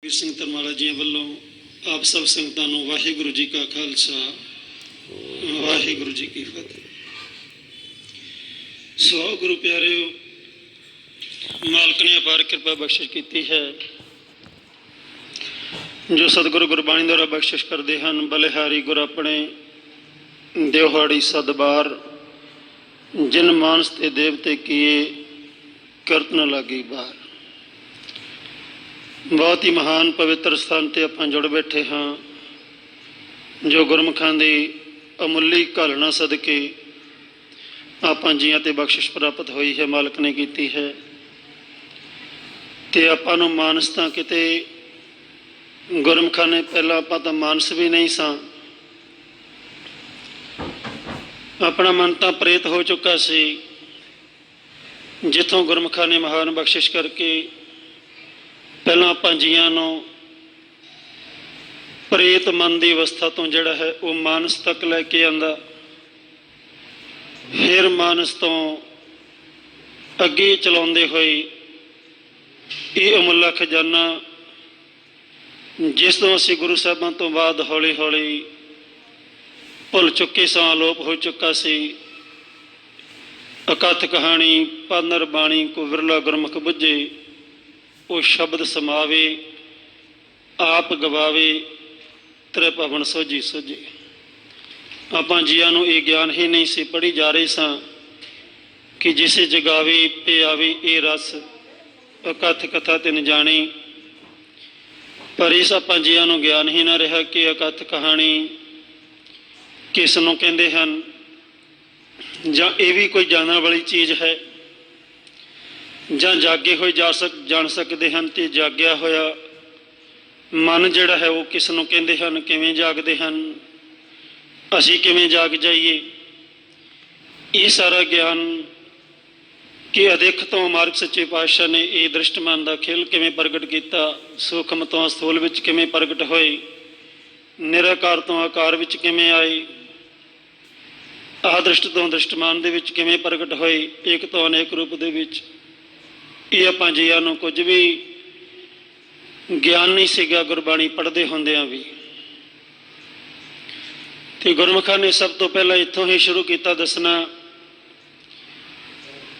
ਸਿੰਘ ਧਰਮਾਲਾ ਜੀ ਵੱਲੋਂ ਆਪ ਸਭ ਸੰਗਤਾਂ ਨੂੰ ਵਾਹਿਗੁਰੂ ਜੀ ਕਾ ਖਾਲਸਾ ਵਾਹਿਗੁਰੂ ਜੀ ਕੀ ਫਤਿਹ। ਸੋ ਗੁਰੂ ਪਿਆਰਿਓ, ਮਾਲਕ ਨੇ ਅਪਾਰ ਕਿਰਪਾ ਬਖਸ਼ਿਸ਼ ਕੀਤੀ ਹੈ। ਜੋ ਸਤਿਗੁਰੂ ਗੁਰਬਾਣੀ ਦੁਆਰਾ ਬਖਸ਼ਿਸ਼ ਕਰਦੇ ਹਨ, ਬਲਿਹਾਰੀ ਗੁਰ ਆਪਣੇ ਦਿਵਹਾੜੀ ਸਦਬਾਰ, ਜਿਨ ਮਾਨਸ ਤੇ ਦੇਵਤੇ ਕੀਏ ਕਰਤ ਨ ਲਾਗੀ ਬਾਰ। ਬਹੁਤ ਹੀ ਮਹਾਨ ਪਵਿੱਤਰ ਸਥਾਨ 'ਤੇ ਆਪਾਂ ਜੁੜ ਬੈਠੇ ਹਾਂ, ਜੋ ਗੁਰਮੁਖਾਂ ਦੀ ਅਮੁੱਲੀ ਘਾਲਣਾ ਸਦਕੇ ਆਪਾਂ ਜੀਆਂ 'ਤੇ ਬਖਸ਼ਿਸ਼ ਪ੍ਰਾਪਤ ਹੋਈ ਹੈ, ਮਾਲਕ ਨੇ ਕੀਤੀ ਹੈ। ਅਤੇ ਆਪਾਂ ਨੂੰ ਮਾਨਸ ਤਾਂ ਕਿਤੇ ਗੁਰਮੁਖਾਂ ਨੇ, ਪਹਿਲਾਂ ਆਪਾਂ ਤਾਂ ਮਾਨਸ ਵੀ ਨਹੀਂ ਸਾਂ, ਆਪਣਾ ਮਨ ਤਾਂ ਪ੍ਰੇਤ ਹੋ ਚੁੱਕਾ ਸੀ। ਜਿੱਥੋਂ ਗੁਰਮੁਖਾਂ ਨੇ ਮਹਾਨ ਬਖਸ਼ਿਸ਼ ਕਰਕੇ ਪਹਿਲਾਂ ਆਪਾਂ ਜੀਆਂ ਨੂੰ ਪ੍ਰੇਤ ਮਨ ਦੀ ਅਵਸਥਾ ਤੋਂ ਜਿਹੜਾ ਹੈ ਉਹ ਮਾਨਸ ਤੱਕ ਲੈ ਕੇ ਆਂਦਾ, ਫਿਰ ਮਾਨਸ ਤੋਂ ਅੱਗੇ ਚਲਾਉਂਦੇ ਹੋਏ ਇਹ ਅਮੁੱਲਾ ਖਜ਼ਾਨਾ, ਜਿਸ ਤੋਂ ਅਸੀਂ ਗੁਰੂ ਸਾਹਿਬਾਂ ਤੋਂ ਬਾਅਦ ਹੌਲੀ ਹੌਲੀ ਭੁੱਲ ਚੁੱਕੇ ਸਾਂ, ਅਲੋਪ ਹੋ ਚੁੱਕਾ ਸੀ। ਅਕਥ ਕਹਾਣੀ ਪਾਨਰ ਬਾਣੀ ਕੋ ਵਿਰਲਾ ਗੁਰਮੁਖ ਬੁੱਝੇ, ਉਹ ਸ਼ਬਦ ਸਮਾਵੇ ਆਪ ਗਵਾਵੇ ਤ੍ਰੈ ਭਵਨ ਸੋਝੀ ਸੋਝੇ। ਆਪਾਂ ਜੀਆਂ ਨੂੰ ਇਹ ਗਿਆਨ ਹੀ ਨਹੀਂ ਸੀ, ਪੜ੍ਹੀ ਜਾ ਰਹੇ ਸਾਂ ਕਿ ਜਿਸੇ ਜਗਾਵੇ ਪਿਆਵੇ ਇਹ ਰਸ, ਅਕਥ ਕਥਾ ਤਿਨ ਜਾਣੀ। ਪਰ ਇਸ ਆਪਾਂ ਜੀਆਂ ਨੂੰ ਗਿਆਨ ਹੀ ਨਾ ਰਿਹਾ ਕਿ ਅਕਥ ਕਹਾਣੀ ਕਿਸ ਨੂੰ ਕਹਿੰਦੇ ਹਨ, ਜਾਂ ਇਹ ਵੀ ਕੋਈ ਜਾਣਨ ਵਾਲੀ ਚੀਜ਼ ਹੈ, ਜਾਂ ਜਾਗੇ ਹੋਏ ਜਾਣ ਸਕਦੇ ਹਨ। ਅਤੇ ਜਾਗਿਆ ਹੋਇਆ ਮਨ ਜਿਹੜਾ ਹੈ ਉਹ ਕਿਸ ਨੂੰ ਕਹਿੰਦੇ ਹਨ, ਕਿਵੇਂ ਜਾਗਦੇ ਹਨ, ਅਸੀਂ ਕਿਵੇਂ ਜਾਗ ਜਾਈਏ। ਇਹ ਸਾਰਾ ਗਿਆਨ ਕਿ ਅਦਿੱਖ ਤੋਂ ਮਾਰਗ ਸੱਚੇ ਪਾਤਸ਼ਾਹ ਨੇ ਇਹ ਦ੍ਰਿਸ਼ਟਮਾਨ ਦਾ ਖੇਲ ਕਿਵੇਂ ਪ੍ਰਗਟ ਕੀਤਾ, ਸੂਖਮ ਤੋਂ ਸਥੂਲ ਵਿੱਚ ਕਿਵੇਂ ਪ੍ਰਗਟ ਹੋਏ, ਨਿਰਾਕਾਰ ਤੋਂ ਆਕਾਰ ਵਿੱਚ ਕਿਵੇਂ ਆਏ, ਆਦ੍ਰਿਸ਼ਟ ਤੋਂ ਦ੍ਰਿਸ਼ਟਮਾਨ ਦੇ ਵਿੱਚ ਕਿਵੇਂ ਪ੍ਰਗਟ ਹੋਏ, ਇੱਕ ਤੋਂ ਅਨੇਕ ਰੂਪ ਦੇ ਵਿੱਚ। ਇਹ ਆਪਾਂ ਜੀਆਂ ਨੂੰ ਕੁਝ ਵੀ ਗਿਆਨ ਨਹੀਂ ਸੀਗਾ ਗੁਰਬਾਣੀ ਪੜ੍ਹਦੇ ਹੁੰਦਿਆਂ ਵੀ। ਅਤੇ ਗੁਰਮੁਖਾਂ ਨੇ ਸਭ ਤੋਂ ਪਹਿਲਾਂ ਇੱਥੋਂ ਹੀ ਸ਼ੁਰੂ ਕੀਤਾ ਦੱਸਣਾ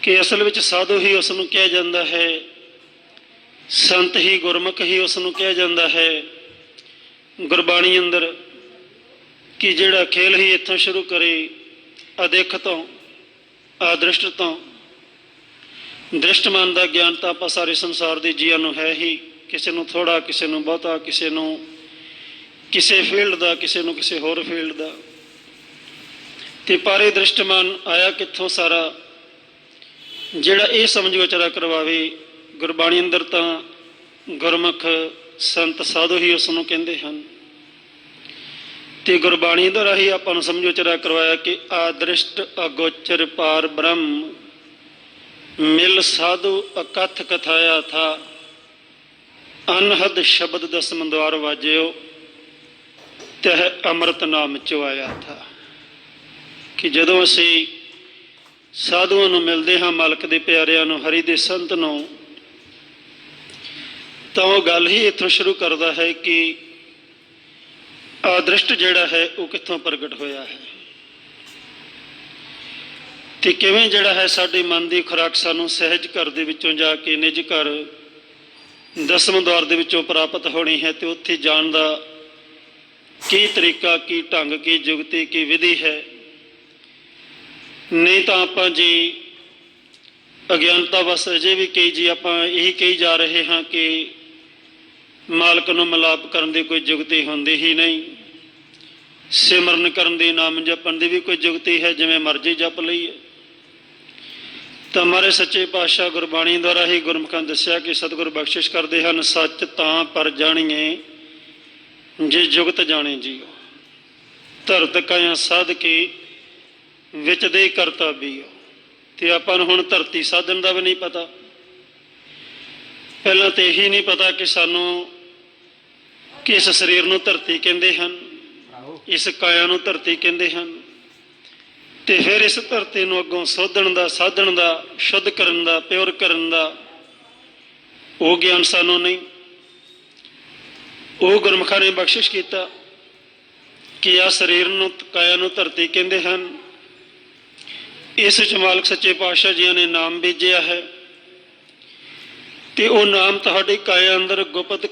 ਕਿ ਅਸਲ ਵਿੱਚ ਸਾਧੂ ਹੀ ਉਸ ਨੂੰ ਕਿਹਾ ਜਾਂਦਾ ਹੈ, ਸੰਤ ਹੀ ਗੁਰਮੁਖ ਹੀ ਉਸ ਨੂੰ ਕਿਹਾ ਜਾਂਦਾ ਹੈ ਗੁਰਬਾਣੀ ਅੰਦਰ, ਕਿ ਜਿਹੜਾ ਖੇਲ ਹੀ ਇੱਥੋਂ ਸ਼ੁਰੂ ਕਰੇ, ਅਦਿੱਖ ਤੋਂ ਆਦ੍ਰਿਸ਼ਟ ਤੋਂ। ਦ੍ਰਿਸ਼ਟਮਾਨ ਦਾ ਗਿਆਨ ਤਾਂ ਆਪਾਂ ਸਾਰੇ ਸੰਸਾਰ ਦੇ ਜੀਆਂ ਨੂੰ ਹੈ ਹੀ, ਕਿਸੇ ਨੂੰ ਥੋੜ੍ਹਾ, ਕਿਸੇ ਨੂੰ ਬਹੁਤਾ, ਕਿਸੇ ਨੂੰ ਕਿਸੇ ਫੀਲਡ ਦਾ, ਕਿਸੇ ਨੂੰ ਕਿਸੇ ਹੋਰ ਫੀਲਡ ਦਾ। ਅਤੇ ਪਰ ਇਹ ਦ੍ਰਿਸ਼ਟਮਾਨ ਆਇਆ ਕਿੱਥੋਂ ਸਾਰਾ, ਜਿਹੜਾ ਇਹ ਸਮਝ ਵਿਚਾਰਾ ਕਰਵਾਵੇ ਗੁਰਬਾਣੀ ਅੰਦਰ, ਤਾਂ ਗੁਰਮੁਖ ਸੰਤ ਸਾਧੂ ਹੀ ਉਸ ਨੂੰ ਕਹਿੰਦੇ ਹਨ। ਅਤੇ ਗੁਰਬਾਣੀ ਦੁਆਰਾ ਹੀ ਆਪਾਂ ਨੂੰ ਸਮਝ ਵਿਚਾਰਾ ਕਰਵਾਇਆ ਕਿ ਆਦ੍ਰਿਸ਼ਟ ਅਗੋਚਰ ਪਾਰ ਬ੍ਰਹਮ, ਮਿਲ ਸਾਧੂ ਅਕਥ ਕਥਾਇਆ ਥਾ, ਅਨਹਦ ਸ਼ਬਦ ਦਸਮ ਦੁਆਰ ਵਾਜਿਓ, ਤਹ ਅੰਮ੍ਰਿਤ ਨਾਮ ਚੁਆਇਆ ਥਾ। ਕਿ ਜਦੋਂ ਅਸੀਂ ਸਾਧੂਆਂ ਨੂੰ ਮਿਲਦੇ ਹਾਂ, ਮਾਲਕ ਦੇ ਪਿਆਰਿਆਂ ਨੂੰ, ਹਰੀ ਦੇ ਸੰਤ ਨੂੰ, ਤਾਂ ਉਹ ਗੱਲ ਹੀ ਇੱਥੋਂ ਸ਼ੁਰੂ ਕਰਦਾ ਹੈ ਕਿ ਆਦ੍ਰਿਸ਼ਟ ਜਿਹੜਾ ਹੈ ਉਹ ਕਿੱਥੋਂ ਪ੍ਰਗਟ ਹੋਇਆ ਹੈ, ਅਤੇ ਕਿਵੇਂ ਜਿਹੜਾ ਹੈ ਸਾਡੇ ਮਨ ਦੀ ਖੁਰਾਕ ਸਾਨੂੰ ਸਹਿਜ ਘਰ ਦੇ ਵਿੱਚੋਂ ਜਾ ਕੇ ਨਿੱਜ ਘਰ ਦਸਮ ਦੁਆਰ ਦੇ ਵਿੱਚੋਂ ਪ੍ਰਾਪਤ ਹੋਣੀ ਹੈ। ਅਤੇ ਉੱਥੇ ਜਾਣ ਦਾ ਕੀ ਤਰੀਕਾ, ਕੀ ਢੰਗ, ਕੀ ਜੁਗਤੀ, ਕੀ ਵਿਧੀ ਹੈ। ਨਹੀਂ ਤਾਂ ਆਪਾਂ ਜੀ ਅਗਿਆਨਤਾ ਬਸ ਅਜੇ ਵੀ ਕਈ ਜੀ ਆਪਾਂ ਇਹੀ ਕਹੀ ਜਾ ਰਹੇ ਹਾਂ ਕਿ ਮਾਲਕ ਨੂੰ ਮਿਲਾਪ ਕਰਨ ਦੀ ਕੋਈ ਜੁਗਤੀ ਹੁੰਦੀ ਹੀ ਨਹੀਂ, ਸਿਮਰਨ ਕਰਨ ਦੀ, ਨਾਮ ਜਪਣ ਦੀ ਵੀ ਕੋਈ ਜੁਗਤੀ ਹੈ, ਜਿਵੇਂ ਮਰਜ਼ੀ ਜਪ ਲਈਏ। ਤਾਂ ਮਹਾਰਾਜ ਸੱਚੇ ਪਾਤਸ਼ਾਹ ਗੁਰਬਾਣੀ ਦੁਆਰਾ ਹੀ ਗੁਰਮੁਖਾਂ ਦੱਸਿਆ ਕਿ ਸਤਿਗੁਰ ਬਖਸ਼ਿਸ਼ ਕਰਦੇ ਹਨ, ਸੱਚ ਤਾਂ ਪਰ ਜਾਣੀਏ ਜੇ ਜੁਗਤ ਜਾਣੇ ਜੀਓ, ਧਰਤ ਕਾਇਆ ਸਾਧ ਕੇ ਵਿੱਚ ਦੇ ਕਰਤਾ ਬੀਓ। ਅਤੇ ਆਪਾਂ ਨੂੰ ਹੁਣ ਧਰਤੀ ਸਾਧਨ ਦਾ ਵੀ ਨਹੀਂ ਪਤਾ। ਪਹਿਲਾਂ ਤਾਂ ਇਹੀ ਨਹੀਂ ਪਤਾ ਕਿ ਸਾਨੂੰ ਕਿਸ ਸਰੀਰ ਨੂੰ ਧਰਤੀ ਕਹਿੰਦੇ ਹਨ, ਇਸ ਕਾਇਆ ਨੂੰ ਧਰਤੀ ਕਹਿੰਦੇ ਹਨ, ਅਤੇ ਫਿਰ ਇਸ ਧਰਤੀ ਨੂੰ ਅੱਗੋਂ ਸੋਧਣ ਦਾ, ਸਾਧਣ ਦਾ, ਸ਼ੁੱਧ ਕਰਨ ਦਾ, ਪਿਓਰ ਕਰਨ ਦਾ ਉਹ ਗਿਆਨ ਸਾਨੂੰ ਨਹੀਂ। ਉਹ ਗੁਰਮੁਖਾਂ ਨੇ ਬਖਸ਼ਿਸ਼ ਕੀਤਾ ਕਿ ਆ ਸਰੀਰ ਨੂੰ, ਕਾਇਆ ਨੂੰ ਧਰਤੀ ਕਹਿੰਦੇ ਹਨ। ਇਸ 'ਚ ਮਾਲਕ ਸੱਚੇ ਪਾਤਸ਼ਾਹ ਜੀਆਂ ਨੇ ਨਾਮ ਬੀਜਿਆ ਹੈ ਤੇ ਉਹ ਨਾਮ ਤੁਹਾਡੀ ਕਾਇਆ ਅੰਦਰ ਗੁਪਤ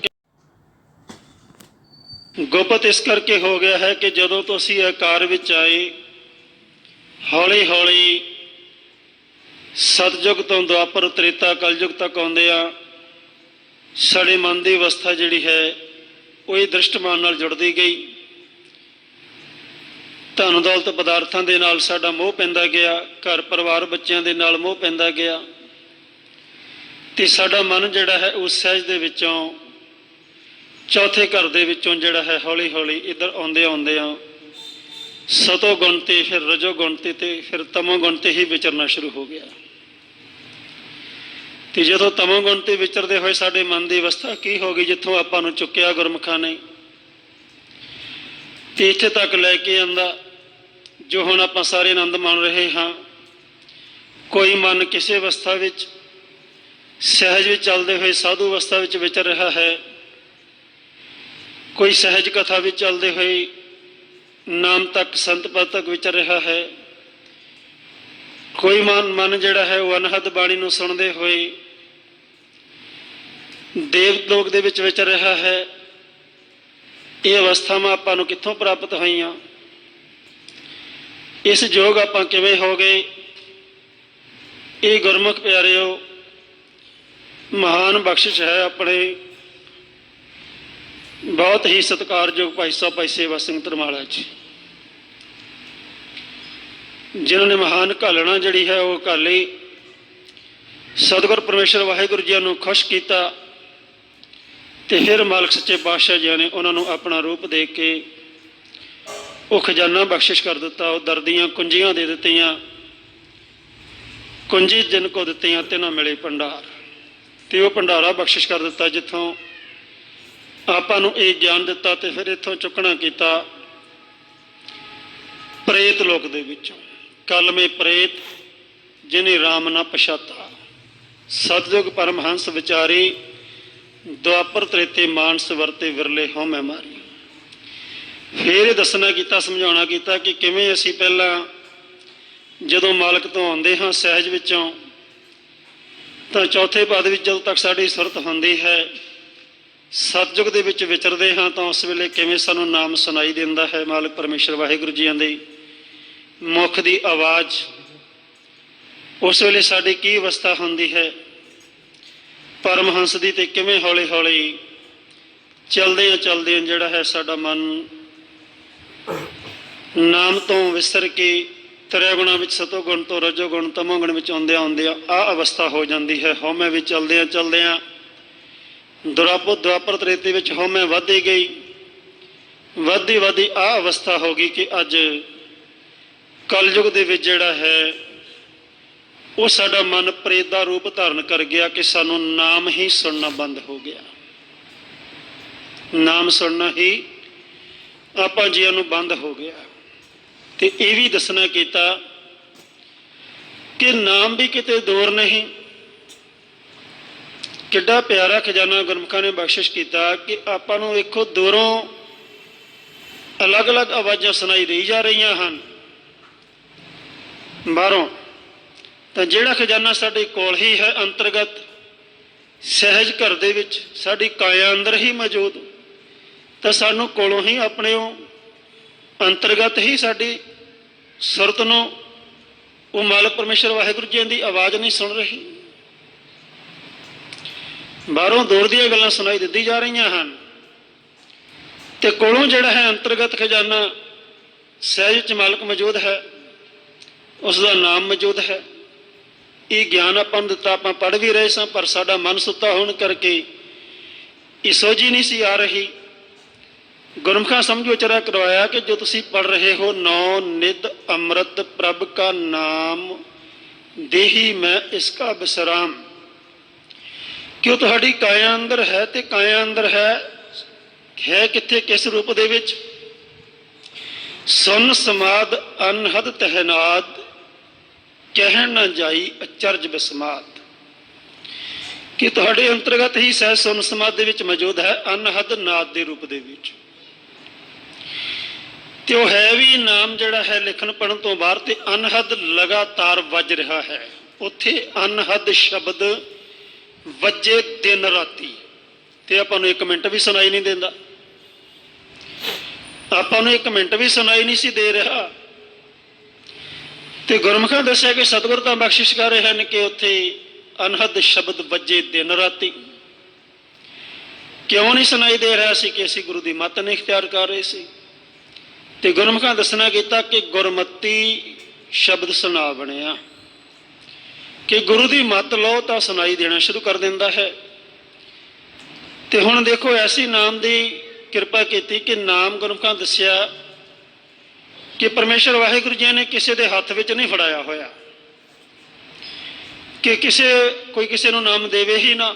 ਇਸ ਕਰਕੇ ਹੋ ਗਿਆ ਹੈ ਕਿ ਜਦੋਂ ਤੁਸੀਂ ਆਕਾਰ ਵਿੱਚ ਆਏ, ਹੌਲੀ ਹੌਲੀ ਸਤਜੁਗ ਤੋਂ ਦੁਆਪਰ, ਤ੍ਰੇਤਾ, ਕਲਯੁਗ ਤੱਕ ਆਉਂਦੇ ਆ ਸਾਡੇ ਮਨ ਦੀ ਅਵਸਥਾ ਜਿਹੜੀ ਹੈ ਉਹ ਇਹ ਦ੍ਰਿਸ਼ਟਮਾਨ ਨਾਲ ਜੁੜਦੀ ਗਈ। ਧਨ ਦੌਲਤ ਪਦਾਰਥਾਂ ਦੇ ਨਾਲ ਸਾਡਾ ਮੋਹ ਪੈਂਦਾ ਗਿਆ, ਘਰ ਪਰਿਵਾਰ ਬੱਚਿਆਂ ਦੇ ਨਾਲ ਮੋਹ ਪੈਂਦਾ ਗਿਆ ਤੇ ਸਾਡਾ ਮਨ ਜਿਹੜਾ ਹੈ ਉਸ ਸਹਿਜ ਦੇ ਵਿੱਚੋਂ, ਚੌਥੇ ਘਰ ਦੇ ਵਿੱਚੋਂ ਜਿਹੜਾ ਹੈ ਹੌਲੀ ਹੌਲੀ ਇੱਧਰ ਆਉਂਦੇ ਆ ਸਤੋ ਗੁਣ ਤੇ, ਫਿਰ ਰਜੋ ਗੁਣ ਤੇ ਫਿਰ ਤਮੋ ਗੁਣ ਤੇ ਹੀ ਵਿਚਰਨਾ ਸ਼ੁਰੂ ਹੋ ਗਿਆ। ਤੇ ਜਦੋਂ ਤਮੋ ਗੁਣ ਤੇ ਵਿਚਰਦੇ ਹੋਏ ਸਾਡੇ ਮਨ ਦੀ ਅਵਸਥਾ ਕੀ ਹੋ ਗਈ, ਜਿੱਥੋਂ ਆਪਾਂ ਨੂੰ ਚੁੱਕਿਆ ਗੁਰਮੁਖਾਂ ਨੇ ਤੇ ਇੱਥੇ ਤੱਕ ਲੈ ਕੇ ਆਂਦਾ ਜੋ ਹੁਣ ਆਪਾਂ ਸਾਰੇ ਆਨੰਦ ਮਾਣ ਰਹੇ ਹਾਂ। ਕੋਈ ਮਨ ਕਿਸੇ ਅਵਸਥਾ ਵਿੱਚ ਸਹਿਜ ਵਿੱਚ ਚੱਲਦੇ ਹੋਏ ਸਾਧੂ ਅਵਸਥਾ ਵਿੱਚ ਵਿਚਰ ਰਿਹਾ ਹੈ, ਕੋਈ ਸਹਿਜ ਕਥਾ ਵਿੱਚ ਚੱਲਦੇ ਹੋਏ ਨਾਮ ਤੱਕ, ਸੰਤ ਪਦ ਤੱਕ ਵਿਚਰ ਰਿਹਾ ਹੈ, ਕੋਈ ਮਨ ਜਿਹੜਾ ਹੈ ਉਹ ਅਨਹਦ ਬਾਣੀ ਨੂੰ ਸੁਣਦੇ ਹੋਏ ਦੇਵ ਲੋਕ ਦੇ ਵਿੱਚ ਵਿਚਰ ਰਿਹਾ ਹੈ। ਇਹ ਅਵਸਥਾਵਾਂ ਆਪਾਂ ਨੂੰ ਕਿੱਥੋਂ ਪ੍ਰਾਪਤ ਹੋਈਆਂ, ਇਸ ਯੋਗ ਆਪਾਂ ਕਿਵੇਂ ਹੋ ਗਏ? ਇਹ ਗੁਰਮੁਖ ਪਿਆਰਿਓ ਮਹਾਨ ਬਖਸ਼ਿਸ਼ ਹੈ ਆਪਣੇ ਬਹੁਤ ਹੀ ਸਤਿਕਾਰਯੋਗ ਭਾਈ ਸਾਹਿਬ ਭਾਈ ਸੇਵਾ ਸਿੰਘ ਧਰਮਾਲਾ ਜੀ, ਜਿਨ੍ਹਾਂ ਨੇ ਮਹਾਨ ਘਾਲਣਾ ਜਿਹੜੀ ਹੈ ਉਹ ਘਾਲੀ। ਸਤਿਗੁਰ ਪਰਮੇਸ਼ਰ ਵਾਹਿਗੁਰੂ ਜੀ ਨੂੰ ਖੁਸ਼ ਕੀਤਾ ਤੇ ਫਿਰ ਮਾਲਕ ਸੱਚੇ ਪਾਤਸ਼ਾਹ ਜੀ ਨੇ ਉਹਨਾਂ ਨੂੰ ਆਪਣਾ ਰੂਪ ਦੇ ਕੇ ਉਹ ਖਜ਼ਾਨਾ ਬਖਸ਼ਿਸ਼ ਕਰ ਦਿੱਤਾ। ਉਹ ਦਰ ਦੀਆਂ ਕੁੰਜੀਆਂ ਦੇ ਦਿੱਤੀਆਂ, ਕੁੰਜੀ ਜਿਨ ਕੋ ਦਿੱਤੀਆਂ ਤਿਨਾਂ ਮਿਲੇ ਭੰਡਾਰ, ਤੇ ਉਹ ਭੰਡਾਰਾ ਬਖਸ਼ਿਸ਼ ਕਰ ਦਿੱਤਾ ਜਿੱਥੋਂ ਆਪਾਂ ਨੂੰ ਇਹ ਗਿਆਨ ਦਿੱਤਾ ਤੇ ਫਿਰ ਇੱਥੋਂ ਚੁੱਕਣਾ ਕੀਤਾ ਪ੍ਰੇਤ ਲੋਕ ਦੇ ਵਿੱਚੋਂ। ਕਲਮੇ ਪ੍ਰੇਤ ਜਿਨੇ ਰਾਮ ਨਾ ਪਛਾਤਾ, ਸਤਜੁਗ ਪਰਮਹੰਸ ਵਿਚਾਰੀ, ਦੁਆਪਰ ਤ੍ਰੇਤੇ ਮਾਨਸ ਵਰਤੇ ਵਿਰਲੇ ਹਉਮੈ ਮਾਰੀ। ਫਿਰ ਇਹ ਦੱਸਣਾ ਕੀਤਾ, ਸਮਝਾਉਣਾ ਕੀਤਾ ਕਿ ਕਿਵੇਂ ਅਸੀਂ ਪਹਿਲਾਂ ਜਦੋਂ ਮਾਲਕ ਤੋਂ ਆਉਂਦੇ ਹਾਂ ਸਹਿਜ ਵਿੱਚੋਂ, ਤਾਂ ਚੌਥੇ ਪਦ ਵਿੱਚ ਜਦੋਂ ਤੱਕ ਸਾਡੀ ਸੁਰਤ ਹੁੰਦੀ ਹੈ, ਸਤਜੁਗ ਦੇ ਵਿੱਚ ਵਿਚਰਦੇ ਹਾਂ, ਤਾਂ ਉਸ ਵੇਲੇ ਕਿਵੇਂ ਸਾਨੂੰ ਨਾਮ ਸੁਣਾਈ ਦਿੰਦਾ ਹੈ ਮਾਲਕ ਪਰਮੇਸ਼ਰ ਵਾਹਿਗੁਰੂ ਜੀਆਂ ਦੀ ਮੁਖ ਦੀ ਆਵਾਜ਼। ਉਸ ਵੇਲੇ ਸਾਡੀ ਕੀ ਅਵਸਥਾ ਹੁੰਦੀ ਹੈ ਪਰਮਹੰਸ ਦੀ, ਤੇ ਕਿਵੇਂ ਹੌਲੀ ਹੌਲੀ ਚਲਦਿਆਂ ਜਿਹੜਾ ਹੈ ਸਾਡਾ ਮਨ ਨਾਮ ਤੋਂ ਵਿਸਰ ਕੇ ਤ੍ਰੈ ਗੁਣਾਂ ਵਿੱਚ, ਸਤੋ ਗੁਣ ਤੋਂ ਰਜੋ ਗੁਣ, ਤਮੋ ਗੁਣ ਵਿੱਚ ਆਉਂਦਿਆਂ ਆਹ ਅਵਸਥਾ ਹੋ ਜਾਂਦੀ ਹੈ। ਹਉਮੈ ਵਿੱਚ ਚਲਦਿਆਂ ਦੁਆਪਰ ਤ੍ਰੇਤੇ ਵਿੱਚ ਹਉਮੈ ਵੱਧਦੀ ਗਈ, ਵੱਧਦੀ ਆਹ ਅਵਸਥਾ ਹੋ ਗਈ ਕਿ ਅੱਜ ਕਲਯੁਗ ਦੇ ਵਿੱਚ ਜਿਹੜਾ ਹੈ ਉਹ ਸਾਡਾ ਮਨ ਪ੍ਰੇਤ ਦਾ ਰੂਪ ਧਾਰਨ ਕਰ ਗਿਆ ਕਿ ਸਾਨੂੰ ਨਾਮ ਹੀ ਸੁਣਨਾ ਬੰਦ ਹੋ ਗਿਆ। ਨਾਮ ਸੁਣਨਾ ਹੀ ਆਪਾਂ ਜੀਆਂ ਨੂੰ ਬੰਦ ਹੋ ਗਿਆ। ਤੇ ਇਹ ਵੀ ਦੱਸਣਾ ਕੀਤਾ ਕਿ ਨਾਮ ਵੀ ਕਿਤੇ ਦੂਰ ਨਹੀਂ। ਕਿੱਡਾ ਪਿਆਰਾ ਖਜ਼ਾਨਾ ਗੁਰਮੁਖਾਂ ਨੇ ਬਖਸ਼ਿਸ਼ ਕੀਤਾ ਕਿ ਆਪਾਂ ਨੂੰ ਵੇਖੋ ਦੂਰੋਂ ਅਲੱਗ-ਅਲੱਗ ਆਵਾਜ਼ਾਂ ਸੁਣਾਈ ਦੇਈ ਜਾ ਰਹੀਆਂ ਹਨ ਬਾਹਰੋਂ, ਤਾਂ ਜਿਹੜਾ ਖਜ਼ਾਨਾ ਸਾਡੇ ਕੋਲ ਹੀ ਹੈ ਅੰਤਰਗਤ ਸਹਿਜ ਘਰ ਦੇ ਵਿੱਚ ਸਾਡੀ ਕਾਇਆ ਅੰਦਰ ਹੀ ਮੌਜੂਦ, ਤਾਂ ਸਾਨੂੰ ਕੋਲੋਂ ਹੀ ਆਪਣੇ ਅੰਤਰਗਤ ਹੀ ਸਾਡੀ ਸੁਰਤ ਨੂੰ ਉਹ ਮਾਲਕ ਪਰਮੇਸ਼ਰ ਵਾਹਿਗੁਰੂ ਜੀ ਦੀ ਆਵਾਜ਼ ਨਹੀਂ ਸੁਣ ਰਹੀ, ਬਾਹਰੋਂ ਦੂਰ ਦੀਆਂ ਗੱਲਾਂ ਸੁਣਾਈ ਦਿੱਤੀ ਜਾ ਰਹੀਆਂ ਹਨ। ਤੇ ਕੋਲੋਂ ਜਿਹੜਾ ਹੈ ਅੰਤਰਗਤ ਖਜ਼ਾਨਾ ਸਹਿਜ ਚ ਮਾਲਕ ਮੌਜੂਦ ਹੈ, ਉਸ ਦਾ ਨਾਮ ਮੌਜੂਦ ਹੈ। ਇਹ ਗਿਆਨ ਆਪਾਂ ਨੂੰ ਦਿੱਤਾ, ਆਪਾਂ ਪੜ੍ਹ ਵੀ ਰਹੇ ਸਾਂ, ਪਰ ਸਾਡਾ ਮਨ ਸੁੱਤਾ ਹੋਣ ਕਰਕੇ ਇਹ ਸੋਝੀ ਨਹੀਂ ਸੀ ਆ ਰਹੀ। ਗੁਰਮੁਖਾਂ ਸਮਝ ਵਿਚਾਰਾ ਕਰਵਾਇਆ ਕਿ ਜੋ ਤੁਸੀਂ ਪੜ੍ਹ ਰਹੇ ਹੋ, ਨੌ ਨਿਧ ਅੰਮ੍ਰਿਤ ਪ੍ਰਭ ਕਾ ਨਾਮ ਦੇਹੀ ਮੈਂ ਇਸਕਾ ਵਿਸਰਾਮ, ਕਿ ਉਹ ਤੁਹਾਡੀ ਕਾਇਆ ਅੰਦਰ ਹੈ। ਤੇ ਕਾਇਆ ਅੰਦਰ ਹੈ ਕਿੱਥੇ, ਕਿਸ ਰੂਪ ਦੇ ਵਿੱਚ? ਸੁਨ ਸਮਾਦ ਅਨਹਦ ਤਹਿਨਾਦ ਕਹਿਣ ਨਾ ਜਾਈ ਅਚਰਜ ਬਿਸਮਾਦ, ਕਿ ਤੁਹਾਡੇ ਅੰਤਰਗਤ ਹੀ ਸਹਿਜ ਸੁਨ ਸਮਾਧੀ ਵਿੱਚ ਮੌਜੂਦ ਹੈ ਅਨਹਦ ਨਾਦ ਦੇ ਰੂਪ ਦੇ ਵਿੱਚ। ਤੇ ਉਹ ਹੈ ਵੀ ਨਾਮ ਜਿਹੜਾ ਹੈ ਲਿਖਣ ਪੜ੍ਹਨ ਤੋਂ ਬਾਅਦ ਤੇ ਅਨਹਦ ਲਗਾਤਾਰ ਵੱਜ ਰਿਹਾ ਹੈ। ਉੱਥੇ ਅਨਹਦ ਸ਼ਬਦ ਵੱਜੇ ਦਿਨ ਰਾਤੀ, ਤੇ ਆਪਾਂ ਨੂੰ 1 ਮਿੰਟ ਵੀ ਸੁਣਾਈ ਨਹੀਂ ਦਿੰਦਾ, ਆਪਾਂ ਨੂੰ 1 ਮਿੰਟ ਵੀ ਸੁਣਾਈ ਨਹੀਂ ਸੀ ਦੇ ਰਿਹਾ। ਤੇ ਗੁਰਮੁਖਾਂ ਦੱਸਿਆ ਕਿ ਸਤਿਗੁਰ ਤਾਂ ਬਖਸ਼ਿਸ਼ ਕਰ ਰਹੇ ਹਨ ਕਿ ਉੱਥੇ ਅਨਹਦ ਸ਼ਬਦ ਵੱਜੇ ਦਿਨ ਰਾਤੀ। ਕਿਉਂ ਨਹੀਂ ਸੁਣਾਈ ਦੇ ਰਿਹਾ ਸੀ? ਕਿ ਅਸੀਂ ਗੁਰੂ ਦੀ ਮੱਤ ਨਹੀਂ ਇਖਤਿਆਰ ਕਰ ਰਹੇ ਸੀ। ਤੇ ਗੁਰਮੁਖਾਂ ਦੱਸਣਾ ਕੀਤਾ ਕਿ ਗੁਰਮਤੀ ਸ਼ਬਦ ਸੁਣਾ ਬਣਿਆ, ਕਿ ਗੁਰੂ ਦੀ ਮੱਤ ਲਓ ਤਾਂ ਸੁਣਾਈ ਦੇਣਾ ਸ਼ੁਰੂ ਕਰ ਦਿੰਦਾ ਹੈ। ਤੇ ਹੁਣ ਦੇਖੋ ਐਸੀ ਨਾਮ ਦੀ ਕਿਰਪਾ ਕੀਤੀ ਕਿ ਨਾਮ ਗੁਰਮੁਖਾਂ ਦੱਸਿਆ ਕਿ ਪਰਮੇਸ਼ਰ ਵਾਹਿਗੁਰੂ ਜੀ ਨੇ ਕਿਸੇ ਦੇ ਹੱਥ ਵਿੱਚ ਨਹੀਂ ਫੜਾਇਆ ਹੋਇਆ, ਕਿ ਕੋਈ ਕਿਸੇ ਨੂੰ ਨਾਮ ਦੇਵੇ ਹੀ ਨਾ,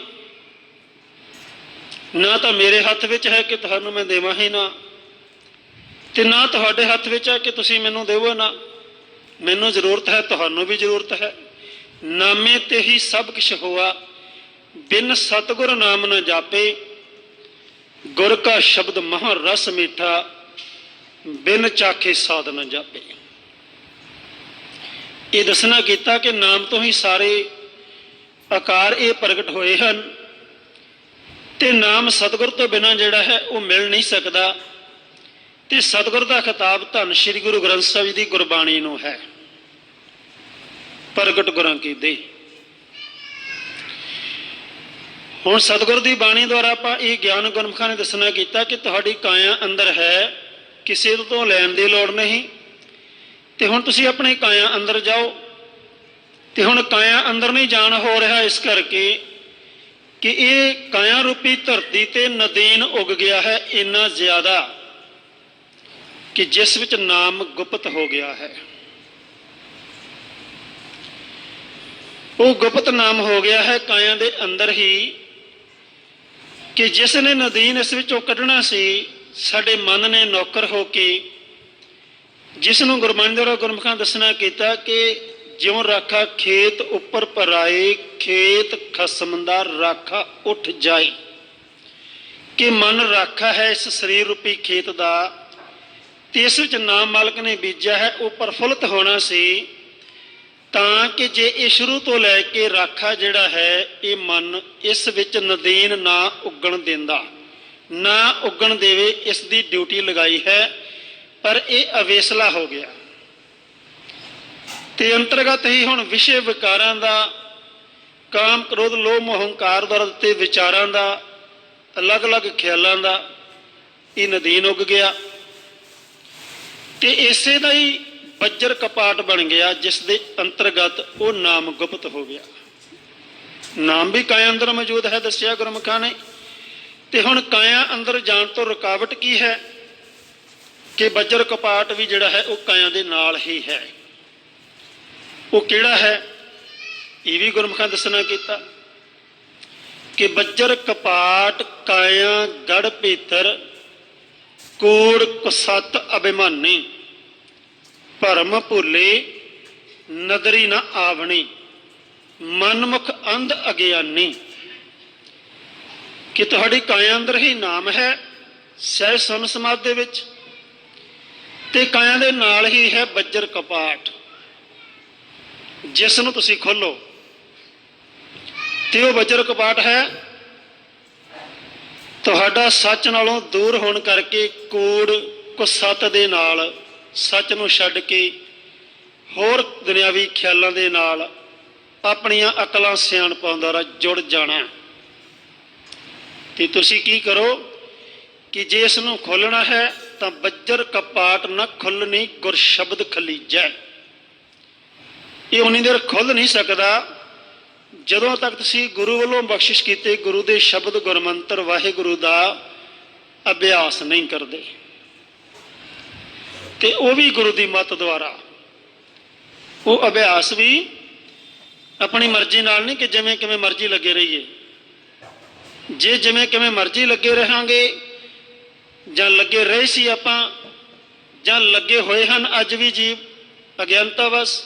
ਨਾ ਤਾਂ ਮੇਰੇ ਹੱਥ ਵਿੱਚ ਹੈ ਕਿ ਤੁਹਾਨੂੰ ਮੈਂ ਦੇਵਾਂ ਹੀ ਨਾ, ਤੇ ਨਾ ਤੁਹਾਡੇ ਹੱਥ ਵਿੱਚ ਹੈ ਕਿ ਤੁਸੀਂ ਮੈਨੂੰ ਦੇਵੋ ਨਾ। ਮੈਨੂੰ ਜ਼ਰੂਰਤ ਹੈ, ਤੁਹਾਨੂੰ ਵੀ ਜ਼ਰੂਰਤ ਹੈ। ਨਾਮੇ ਤੇ ਹੀ ਸਭ ਕੁਛ ਹੋਆ, ਬਿਨ ਸਤਿਗੁਰ ਨਾਮ ਨਾ ਜਾਪੇ, ਗੁਰ ਕਾ ਸ਼ਬਦ ਮਹਾਂ ਰਸ ਮੀਠਾ, ਬਿਨ ਚਾਖੇ ਸਾਧ ਨਾ ਜਾਪੇ। ਇਹ ਦੱਸਣਾ ਕੀਤਾ ਕਿ ਨਾਮ ਤੋਂ ਹੀ ਸਾਰੇ ਆਕਾਰ ਇਹ ਪ੍ਰਗਟ ਹੋਏ ਹਨ, ਤੇ ਨਾਮ ਸਤਿਗੁਰ ਤੋਂ ਬਿਨਾਂ ਜਿਹੜਾ ਹੈ ਉਹ ਮਿਲ ਨਹੀਂ ਸਕਦਾ। ਤੇ ਸਤਿਗੁਰ ਦਾ ਖਿਤਾਬ ਧੰਨ ਸ਼੍ਰੀ ਗੁਰੂ ਗ੍ਰੰਥ ਸਾਹਿਬ ਜੀ ਦੀ ਗੁਰਬਾਣੀ ਨੂੰ ਹੈ, ਪ੍ਰਗਟ ਗੁਰਾਂ ਕੀ ਦੇ। ਹੁਣ ਸਤਿਗੁਰ ਦੀ ਬਾਣੀ ਦੁਆਰਾ ਆਪਾਂ ਇਹ ਗਿਆਨ ਗੁਰਮੁਖਾਂ ਨੇ ਦੱਸਣਾ ਕੀਤਾ ਕਿ ਤੁਹਾਡੀ ਕਾਇਆ ਅੰਦਰ ਹੈ, ਕਿਸੇ ਤੋਂ ਲੈਣ ਦੀ ਲੋੜ ਨਹੀਂ। ਤੇ ਹੁਣ ਤੁਸੀਂ ਆਪਣੇ ਕਾਇਆ ਅੰਦਰ ਜਾਓ। ਤੇ ਹੁਣ ਕਾਇਆ ਅੰਦਰ ਨਹੀਂ ਜਾਣ ਹੋ ਰਿਹਾ ਇਸ ਕਰਕੇ ਕਿ ਇਹ ਕਾਇਆ ਰੂਪੀ ਧਰਤੀ ਤੇ ਨਦੀਨ ਉਗ ਗਿਆ ਹੈ ਇੰਨਾ ਜ਼ਿਆਦਾ ਕਿ ਜਿਸ ਵਿੱਚ ਨਾਮ ਗੁਪਤ ਹੋ ਗਿਆ ਹੈ। ਉਹ ਗੁਪਤ ਨਾਮ ਹੋ ਗਿਆ ਹੈ ਕਾਇਆ ਦੇ ਅੰਦਰ ਹੀ, ਕਿ ਜਿਸ ਨੇ ਨਦੀਨ ਇਸ ਵਿੱਚੋਂ ਕੱਢਣਾ ਸੀ, ਸਾਡੇ ਮਨ ਨੇ ਨੌਕਰ ਹੋ ਕੇ ਜਿਸ ਨੂੰ ਗੁਰਬਾਣੀ ਦੁਆਰਾ ਗੁਰਮੁਖਾਂ ਦੱਸਣਾ ਕੀਤਾ ਕਿ ਜਿਉਂ ਰਾਖਾ ਖੇਤ ਉੱਪਰ ਪਰਾਏ, ਖੇਤ ਖਸਮ ਦਾ ਰਾਖਾ ਉੱਠ ਜਾਏ। ਕਿ ਮਨ ਰਾਖਾ ਹੈ ਇਸ ਸਰੀਰ ਰੂਪੀ ਖੇਤ ਦਾ, ਤੇ ਇਸ ਵਿੱਚ ਨਾਮ ਮਾਲਕ ਨੇ ਬੀਜਿਆ ਹੈ, ਉਹ ਪ੍ਰਫੁੱਲਤ ਹੋਣਾ ਸੀ, ਤਾਂ ਕਿ ਜੇ ਇਹ ਸ਼ੁਰੂ ਤੋਂ ਲੈ ਕੇ ਰਾਖਾ ਜਿਹੜਾ ਹੈ ਇਹ ਮਨ ਇਸ ਵਿੱਚ ਨਦੀਨ ਨਾ ਉੱਗਣ ਦਿੰਦਾ, ਨਾ ਉੱਗਣ ਦੇਵੇ, ਇਸ ਦੀ ਡਿਊਟੀ ਲਗਾਈ ਹੈ, ਪਰ ਇਹ ਅਵੇਸਲਾ ਹੋ ਗਿਆ। ਤੇ ਅੰਤਰਗਤ ਹੀ ਹੁਣ ਵਿਸ਼ੇ ਵਿਕਾਰਾਂ ਦਾ, ਕਾਮ ਕ੍ਰੋਧ ਲੋਭ ਮੋਹ ਹੰਕਾਰ ਦੁਆਰਾ ਦਿੱਤੇ ਵਿਚਾਰਾਂ ਦਾ, ਅਲੱਗ-ਅਲੱਗ ਖਿਆਲਾਂ ਦਾ ਇਹ ਨਦੀਨ ਉੱਗ ਗਿਆ। ਤੇ ਇਸੇ ਦਾ ਹੀ ਬੱਜਰ ਕਪਾਟ ਬਣ ਗਿਆ, ਜਿਸ ਦੇ ਅੰਤਰਗਤ ਉਹ ਨਾਮ ਗੁਪਤ ਹੋ ਗਿਆ। ਨਾਮ ਵੀ ਕਾਇਆ ਅੰਦਰ ਮੌਜੂਦ ਹੈ ਦੱਸਿਆ ਗੁਰਮੁਖਾਂ ਨੇ। ਤੇ ਹੁਣ ਕਾਇਆ ਅੰਦਰ ਜਾਣ ਤੋਂ ਰੁਕਾਵਟ ਕੀ ਹੈ? ਕਿ ਬੱਜਰ ਕਪਾਟ ਵੀ ਜਿਹੜਾ ਹੈ ਉਹ ਕਾਇਆ ਦੇ ਨਾਲ ਹੀ ਹੈ। ਉਹ ਕਿਹੜਾ ਹੈ? ਇਹ ਵੀ ਗੁਰਮੁਖਾਂ ਦੱਸਣਾ ਕੀਤਾ ਕਿ ਬੱਜਰ ਕਪਾਟ ਕਾਇਆ ਗੜ ਭੀਤਰ, ਕੂੜ ਕੁਸਤ ਅਭਿਮਾਨੀ, ਭਰਮ ਭੁੱਲੇ ਨਦਰੀ ਨਾ ਆਵਣੀ, ਮਨਮੁਖ ਅੰਧ ਅਗਿਆਨੀ। ਕਿ ਤੁਹਾਡੀ ਕਾਇਆ ਅੰਦਰ ਹੀ ਨਾਮ ਹੈ ਸਹਿਜ ਸੁਨ ਸਮਾਧ ਦੇ ਵਿੱਚ, ਤੇ ਕਾਇਆ ਦੇ ਨਾਲ ਹੀ ਹੈ ਬੱਜਰ ਕਪਾਟ, ਜਿਸ ਨੂੰ ਤੁਸੀਂ ਖੋਲੋ। ਤੇ ਉਹ ਬੱਜਰ ਕਪਾਟ ਹੈ ਤੁਹਾਡਾ ਸੱਚ ਨਾਲੋਂ ਦੂਰ ਹੋਣ ਕਰਕੇ, ਕੂੜ ਕੁਸਤ ਦੇ ਨਾਲ ਸੱਚ ਨੂੰ ਛੱਡ ਕੇ ਹੋਰ ਦੁਨਿਆਵੀ ਖਿਆਲਾਂ ਦੇ ਨਾਲ ਆਪਣੀਆਂ ਅਕਲਾਂ ਸਿਆਣਪਾਂ ਦੁਆਰਾ ਜੁੜ ਜਾਣਾ। ਤੇ ਤੁਸੀਂ ਕੀ ਕਰੋ ਕਿ ਜੇ ਇਸ ਨੂੰ ਖੋਲ੍ਹਣਾ ਹੈ ਤਾਂ ਬੱਜਰ ਕਪਾਟ ਨਾ ਖੁੱਲਣੀ, ਗੁਰ ਸ਼ਬਦ ਖਲੀਜੈ। ਇਹ ਉਨੀ ਦੇਰ ਖੁੱਲ ਨਹੀਂ ਸਕਦਾ ਜਦੋਂ ਤੱਕ ਤੁਸੀਂ ਗੁਰੂ ਵੱਲੋਂ ਬਖਸ਼ਿਸ਼ ਕੀਤੇ ਗੁਰੂ ਦੇ ਸ਼ਬਦ ਗੁਰਮੰਤਰ ਵਾਹਿਗੁਰੂ ਦਾ ਅਭਿਆਸ ਨਹੀਂ ਕਰਦੇ। ਤੇ ਉਹ ਵੀ ਗੁਰੂ ਦੀ ਮੱਤ ਦੁਆਰਾ, ਉਹ ਅਭਿਆਸ ਵੀ ਆਪਣੀ ਮਰਜ਼ੀ ਨਾਲ ਨਹੀਂ ਕਿ ਜਿਵੇਂ ਕਿਵੇਂ ਮਰਜ਼ੀ ਲੱਗੇ ਰਹੀਏ। ਜੇ ਜਿਵੇਂ ਕਿਵੇਂ ਮਰਜ਼ੀ ਲੱਗੇ ਰਹਾਂਗੇ, ਜਾਂ ਲੱਗੇ ਰਹੇ ਸੀ ਆਪਾਂ, ਜਾਂ ਲੱਗੇ ਹੋਏ ਹਨ ਅੱਜ ਵੀ ਜੀਵ ਅਗਿਆਨਤਾ ਵਸ,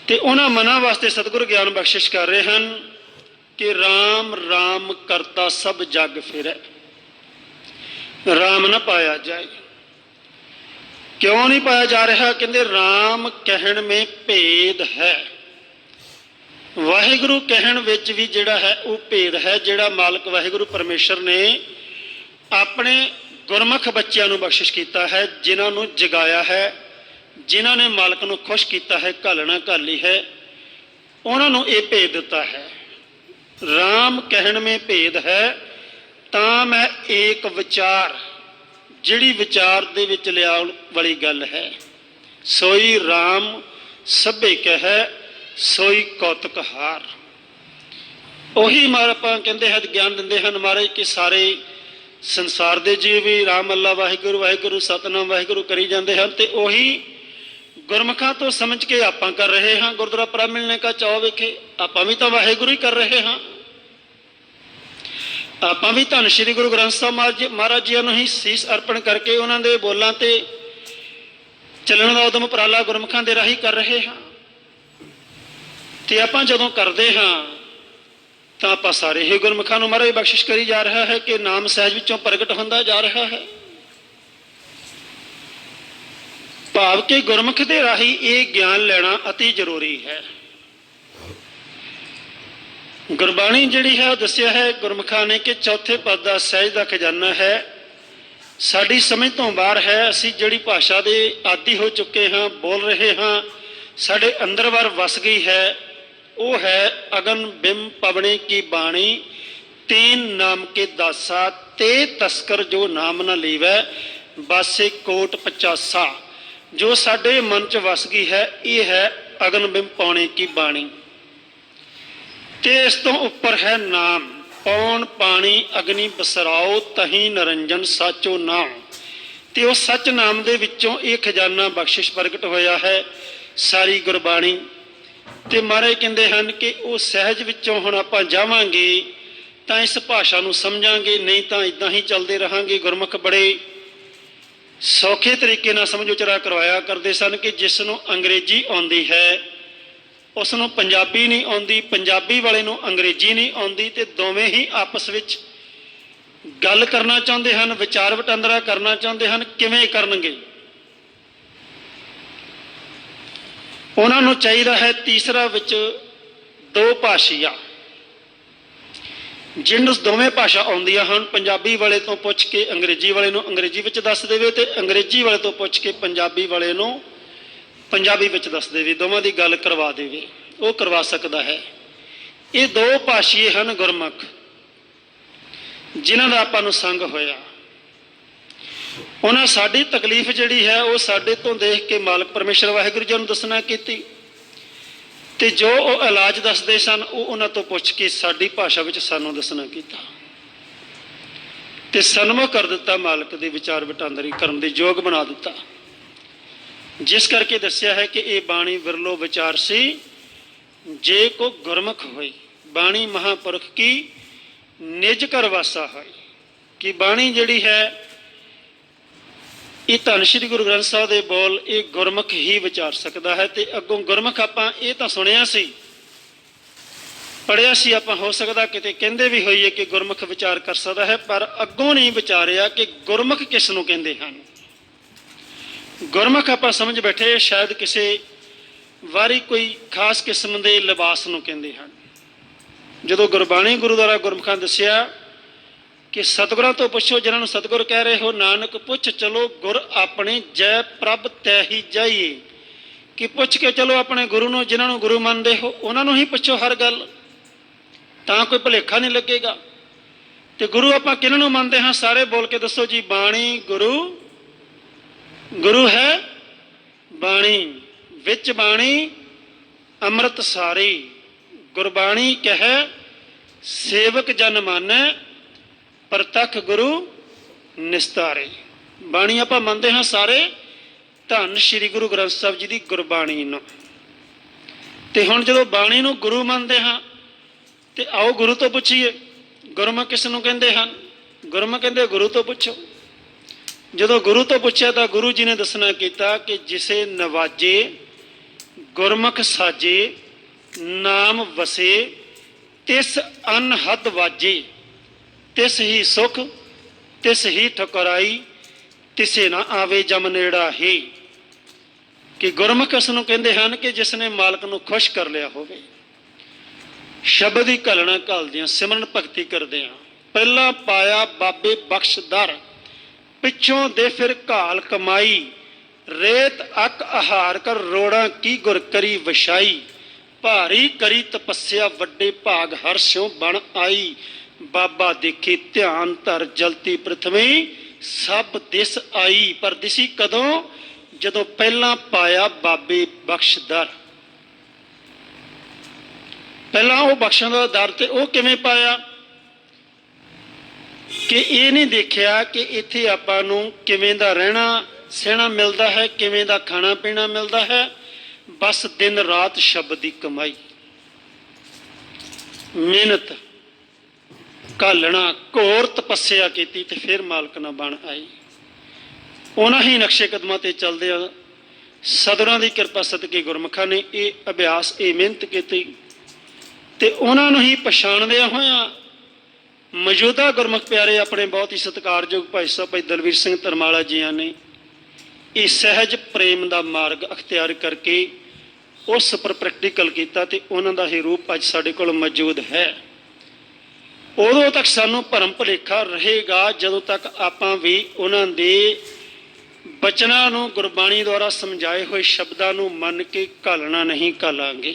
ਤੇ ਉਹਨਾਂ ਮਨਾਂ ਵਾਸਤੇ ਸਤਿਗੁਰ ਗਿਆਨ ਬਖਸ਼ਿਸ਼ ਕਰ ਰਹੇ ਹਨ कि राम राम करता सब जग फिरै, राम ना पाया जाए। क्यों नहीं पाया जा रहा? कहते राम कहण में भेद है, वाहिगुरु कहण विच भी जिहड़ा है वो भेद है। जिहड़ा मालक वाहिगुरु परमेश्वर ने अपने गुरमुख बच्चों को बख्शिश किया है, जिन्होंने जगाया है, जिन्हों ने मालक को खुश किया है, घालना घाली है, उन्होंने ये भेद दिता है। राम कहण में भेद है, तां मैं एक विचार, जिहड़ी विचार दे विच लियाउण वाली गल है, सोई राम सभे कहे सोई कौतुक हार। उही मार आपां कहंदे हैं, ज्ञान दिंदे हैं महाराज कि सारे संसार दे जीव भी राम अल्लाह वाहिगुरू वाहिगुरू सतनाम वाहिगुरू करी जाते हैं, तो उही गुरमुखां तो समझ के आपां कर रहे हैं। गुरुद्वारा प्रभ मिलने का चाव वेखे, आपां भी तो वाहिगुरू ही कर रहे हैं। आपां भी धन श्री गुरु ग्रंथ साहब महाराज जी ही सीस अर्पण करके उन्होंने बोलों ते चलण का उदम उपराला गुरमुखां दे राही कर रहे हैं। तो आपां जदों करते हाँ तो आप सारे ही गुरमुखां नूं महाराज बख्शिश करी जा रहा है कि नाम सहज विचों प्रगट होंदा जा रहा है। भाव के गुरमुख दे राही ये ज्ञान लेना अति जरूरी है। गुरबाणी जिहड़ी है दस्सिया है गुरमुखां ने कि चौथे पद का सहज का खजाना है, साडी समझ तो बाहर है। असी जिहड़ी भाषा दे आदी हो चुके हाँ, बोल रहे हाँ, साडे अंदर बार वस गई है, वो है अगन बिम पवने की बाणी, तीन नाम के दासा, ते तस्कर जो नाम न लीवै, बासे कोट 50। जो साडे मन च वस गई है, ये है अगन बिम पौने की बाणी। ते इस तो उपर है नाम, पौन पानी अग्नि बसराओ, तही नरंजन साचो नाम। ते उस सच नाम दे विचों ये खजाना बख्शिश प्रगट होया है सारी गुरबाणी। ते महाराज कहते हैं कि वो सहज विचों हुण आपां जावांगे तां इस भाषा नूं समझांगे, नहीं तां इदां ही चलते रहांगे। गुरमुख बड़े सौखे तरीके नाल समझ उचरा करवाया करते सन कि जिसनों अंग्रेजी आउंदी है उसनों पंजाबी नहीं आउंदी, पंजाबी वाले नूं अंग्रेजी नहीं आउंदी, ते दोवें ही आपस विच गल करना चाहुंदे हन, विचार वटांदरा करना चाहुंदे हन। किवें करनगे? उन्होंने चाहिए है तीसरा विच दो भाषिया, जिन दोवें भाषा आउंदियां हन, पंजाबी वाले तो पुछ के अंग्रेजी वाले नूं अंग्रेजी विच दस देवे, ते अंग्रेजी वाले तो पुछ के पंजाबी वाले नूं पंजाबी विच दस देवे, दोवां दी गल करवा देवे, वो करवा सकता है। ये दो भाषीए हन गुरमुख, जिन्हां दा आपां नूं संग होया। उन्हें साड़ी तकलीफ जिहड़ी है वो साडे तो देख के मालक परमेश्वर वाहिगुरू जी नूं दसना कीती, ते जो वो इलाज दसदे सन वो उन्हां तो पुछ के साडी भाषा विच सानूं दसना कीता, ते सन्मुख कर दिता, मालक दे विचार वटांदरी करन दे योग बना दिता। जिस करके दस्सिया है कि ये बाणी विरलो विचार सी, जे को गुरमुख होई, बाणी महापुरख की निज घर वासा है। कि बाणी जिहड़ी है ये धन श्री गुरु ग्रंथ साहब दे बोल ये गुरमुख ही विचार सकता है। तो अगों गुरमुख आपां ये तां सुनिया सी, पढ़िया सी, आपां हो सकदा किते कहंदे भी होईए कि गुरमुख विचार कर सकता है, पर अगों नहीं विचारिया कि गुरमुख किस नूं कहंदे हन। गुरमुख आपां समझ बैठे शायद किसी वारी कोई खास किस्म के लिबास नूं कहंदे हन। जदों गुरबाणी गुरु द्वारा गुरमुखां दस्सिया कि सतगुरां तो पुछो, जिन्होंने सतगुर कह रहे हो, नानक पुछ चलो गुर अपने जय प्रभ तै ही जाइए। कि पुछ के चलो अपने गुरु नूं, जिन्होंने गुरु मानते हो उन्होंने ही पुछो हर गल, तां कोई भुलेखा नहीं लगेगा। तो गुरु आपां किन्हां नूं मानते हाँ? सारे बोल के दसो जी। बाणी गुरु, गुरु है बाणी, विच बाणी अमृत सारी, गुरबाणी कहे सेवक जन मानै, प्रतख गुरु निस्तारे। बाणी आपां मनते हाँ सारे धन श्री गुरु ग्रंथ साहब जी की गुरबाणी नूं। ते हुण जदों बाणी नूं गुरु मनते हाँ ते आओ गुरु तो पुछीए, गुरमुख किस नूं कहंदे हन? गुरमुख कहंदे गुरु तो पुछो। जदों गुरु तो पुछया तां गुरु जी ने दसना कीता कि जिसे नवाजे गुरमुख साजे, नाम वसे, ਤਿਸ ਅਨਹਦ ਵਾਜੇ, ਤਿਸ ਹੀ ਸੁਖ ਤਿਸ ਹੀ ਠੁਕਰਾਈ, ਤਿਸੇ ਨਾ ਆਵੇ ਜਮ ਨੇੜਾ ਹੀ। ਕਿ ਗੁਰਮੁਖ ਇਸ ਨੂੰ ਕਹਿੰਦੇ ਹਨ ਕਿ ਜਿਸ ਨੇ ਮਾਲਕ ਨੂੰ ਖੁਸ਼ ਕਰ ਲਿਆ ਹੋਵੇ, ਸ਼ਬਦ ਦੀ ਘਲਣਾ ਘਲਦਿਆਂ ਸਿਮਰਨ ਭਗਤੀ ਕਰਦਿਆਂ, ਪਹਿਲਾਂ ਪਾਇਆ ਬਾਬੇ ਬਖਸ਼ਦਰ, ਪਿੱਛੋਂ ਦੇ ਫਿਰ ਘਾਲ ਕਮਾਈ, ਰੇਤ ਅਕ ਆਹਾਰ ਕਰ ਰੋੜਾਂ ਕੀ ਗੁਰ ਕਰੀ ਵਛਾਈ, ਭਾਰੀ ਕਰੀ ਤਪੱਸਿਆ ਵੱਡੇ ਭਾਗ ਹਰ ਸਿਉ ਬਣ ਆਈ, ਬਾਬਾ ਦੇਖੇ ਧਿਆਨ ਧਰ ਜਲਤੀ ਪ੍ਰਥਮੇ ਸਭ ਦਿਸ ਆਈ। ਪਰ ਦਿਸੀ ਕਦੋਂ? ਜਦੋਂ ਪਹਿਲਾਂ ਪਾਇਆ ਬਾਬੇ ਬਖਸ਼ਦਰ। ਪਹਿਲਾਂ ਉਹ ਬਖਸ਼ਣ ਦਾ ਦਰ, ਤੇ ਉਹ ਕਿਵੇਂ ਪਾਇਆ ਕਿ ਇਹ ਨਹੀਂ ਦੇਖਿਆ ਕਿ ਇੱਥੇ ਆਪਾਂ ਨੂੰ ਕਿਵੇਂ ਦਾ ਰਹਿਣਾ ਸਹਿਣਾ ਮਿਲਦਾ ਹੈ, ਕਿਵੇਂ ਦਾ ਖਾਣਾ ਪੀਣਾ ਮਿਲਦਾ ਹੈ। ਬਸ ਦਿਨ ਰਾਤ ਸ਼ਬਦ ਦੀ ਕਮਾਈ, ਮਿਹਨਤ, ਘਾਲਣਾ, ਘੋਰ ਤਪੱਸਿਆ ਕੀਤੀ ਤੇ ਫਿਰ ਮਾਲਕ ਨਾਲ ਬਣ ਆਈ। ਉਹਨਾਂ ਹੀ ਨਕਸ਼ੇ ਕਦਮਾਂ ਤੇ ਚੱਲਦੇ ਆ ਸਤਿਗੁਰਾਂ ਦੀ ਕਿਰਪਾ ਸਦਕੇ ਗੁਰਮੁਖਾਂ ਨੇ ਇਹ ਅਭਿਆਸ, ਇਹ ਮਿਹਨਤ ਕੀਤੀ ਤੇ ਉਹਨਾਂ ਨੂੰ ਹੀ ਪਛਾਣਦਿਆਂ ਹੋਇਆਂ ਮੌਜੂਦਾ ਗੁਰਮੁਖ ਪਿਆਰੇ ਆਪਣੇ ਬਹੁਤ ਹੀ ਸਤਿਕਾਰਯੋਗ ਭਾਈ ਸਾਹਿਬ ਭਾਈ ਦਲਵੀਰ ਸਿੰਘ ਧਰਮਾਲਾ ਜੀਆਂ ਨੇ ਇਹ ਸਹਿਜ ਪ੍ਰੇਮ ਦਾ ਮਾਰਗ ਅਖਤਿਆਰ ਕਰਕੇ ਉਸ ਪਰ ਪ੍ਰੈਕਟੀਕਲ ਕੀਤਾ ਤੇ ਉਹਨਾਂ ਦਾ ਇਹ ਰੂਪ ਅੱਜ ਸਾਡੇ ਕੋਲ ਮੌਜੂਦ ਹੈ। ਉਦੋਂ ਤੱਕ ਸਾਨੂੰ ਭਰਮ ਭੁਲੇਖਾ ਰਹੇਗਾ ਜਦੋਂ ਤੱਕ ਆਪਾਂ ਵੀ ਉਹਨਾਂ ਦੇ ਬਚਨਾਂ ਨੂੰ, ਗੁਰਬਾਣੀ ਦੁਆਰਾ ਸਮਝਾਏ ਹੋਏ ਸ਼ਬਦਾਂ ਨੂੰ ਮੰਨ ਕੇ ਘਾਲਣਾ ਨਹੀਂ ਘਾਲਾਂਗੇ।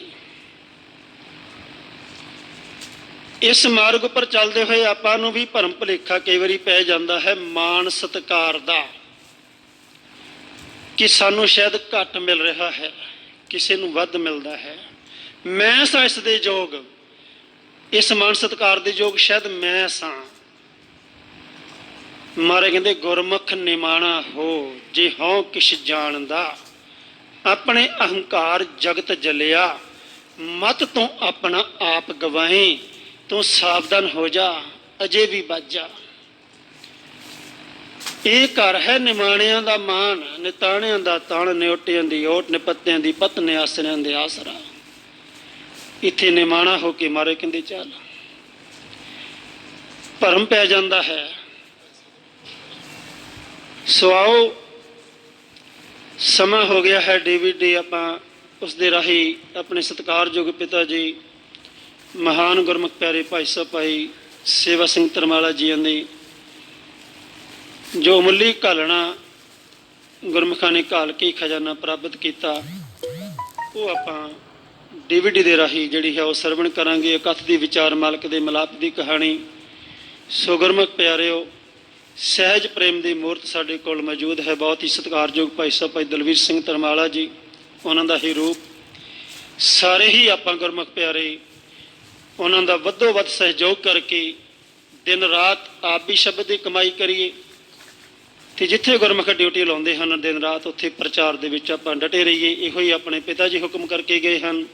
ਇਸ ਮਾਰਗ ਉੱਪਰ ਚੱਲਦੇ ਹੋਏ ਆਪਾਂ ਨੂੰ ਵੀ ਭਰਮ ਭੁਲੇਖਾ ਕਈ ਵਾਰੀ ਪੈ ਜਾਂਦਾ ਹੈ ਮਾਣ ਸਤਿਕਾਰ ਦਾ, ਕਿ ਸਾਨੂੰ ਸ਼ਾਇਦ ਘੱਟ ਮਿਲ ਰਿਹਾ ਹੈ, ਕਿਸੇ ਨੂੰ ਵੱਧ ਮਿਲਦਾ ਹੈ। ਮੈਂ ਸਾਂ ਇਸ ਦੇ ਯੋਗ, ਇਸ ਮਾਣ ਸਤਿਕਾਰ ਦੇ ਯੋਗ ਸ਼ਾਇਦ ਮੈਂ ਸਾਂ। ਮਾਰੇ ਕਹਿੰਦੇ ਗੁਰਮੁਖ ਨਿਮਾਣਾ ਹੋ ਜੇ ਹਉ ਕਿਛ ਜਾਣਦਾ, ਆਪਣੇ ਅਹੰਕਾਰ ਜਗਤ ਜਲਿਆ, ਮਤ ਤੋਂ ਆਪਣਾ ਆਪ ਗਵਾਏ, ਤੂੰ ਸਾਵਧਾਨ ਹੋ ਜਾ ਅਜੇ ਵੀ ਬਚ ਜਾ। ਇਹ ਘਰ ਹੈ ਨਿਮਾਣਿਆਂ ਦਾ ਮਾਣ, ਨਿਤਾਣਿਆਂ ਦਾ ਤਾਣ, ਨਿਉਟਿਆਂ ਦੀ ਓਟ, ਨਿਪੱਤਿਆਂ ਦੀ ਪਤ, ਨਿਆਸਰਿਆਂ ਦੇ ਆਸਰਾ। ਇੱਥੇ ਨਿਮਾਣਾ ਹੋ ਕੇ ਮਾਰੇ ਕਹਿੰਦੇ ਚੱਲ। ਭਰਮ ਪੈ ਜਾਂਦਾ ਹੈ। ਸੋ ਆਓ, ਸਮਾਂ ਹੋ ਗਿਆ ਹੈ DVD ਆਪਾਂ ਉਸ ਦੇ ਰਾਹੀਂ ਆਪਣੇ ਸਤਿਕਾਰਯੋਗ ਪਿਤਾ ਜੀ ਮਹਾਨ ਗੁਰਮੁਖ ਪਿਆਰੇ ਭਾਈ ਸਾਹਿਬ ਭਾਈ ਸੇਵਾ ਸਿੰਘ ਧਰਮਾਲਾ ਜੀਆਂ ਦੀ ਜੋ ਮੁੱਲੀ ਘਾਲਣਾ ਗੁਰਮੁਖਾਂ ਨੇ ਘਾਲ ਕੇ ਖਜ਼ਾਨਾ ਪ੍ਰਾਪਤ ਕੀਤਾ, ਉਹ ਆਪਾਂ DVD ਦੇ ਰਾਹੀਂ ਜਿਹੜੀ ਹੈ ਉਹ ਸਰਵਣ ਕਰਾਂਗੇ। ਇਕੱਠ ਦੀ ਵਿਚਾਰ ਮਾਲਕ ਦੇ ਮਿਲਾਪ ਦੀ ਕਹਾਣੀ। ਸੋ ਗੁਰਮੁਖ ਪਿਆਰਿਓ, ਸਹਿਜ ਪ੍ਰੇਮ ਦੀ ਮੂਰਤ ਸਾਡੇ ਕੋਲ ਮੌਜੂਦ ਹੈ। ਬਹੁਤ ਹੀ ਸਤਿਕਾਰਯੋਗ ਭਾਈ ਸਾਹਿਬ ਭਾਈ ਦਲਵੀਰ ਸਿੰਘ ਧਰਮਾਲਾ ਜੀ, ਉਹਨਾਂ ਦਾ ਹੀ ਰੂਪ। ਸਾਰੇ ਹੀ ਆਪਾਂ ਗੁਰਮੁਖ ਪਿਆਰੇ ਉਹਨਾਂ ਦਾ ਵੱਧੋ ਵੱਧ ਸਹਿਯੋਗ ਕਰਕੇ ਦਿਨ ਰਾਤ ਆਪ ਵੀ ਸ਼ਬਦ ਦੀ ਕਮਾਈ ਕਰੀਏ ਤੇ ਜਿੱਥੇ ਗੁਰਮੁਖ ਡਿਊਟੀ ਲਾਉਂਦੇ ਹਨ ਦਿਨ ਰਾਤ, ਉੱਥੇ ਪ੍ਰਚਾਰ ਦੇ ਵਿੱਚ ਆਪਾਂ ਡਟੇ ਰਹੀਏ। ਇਹੋ ਹੀ ਆਪਣੇ ਪਿਤਾ ਜੀ ਹੁਕਮ ਕਰਕੇ ਗਏ ਹਨ,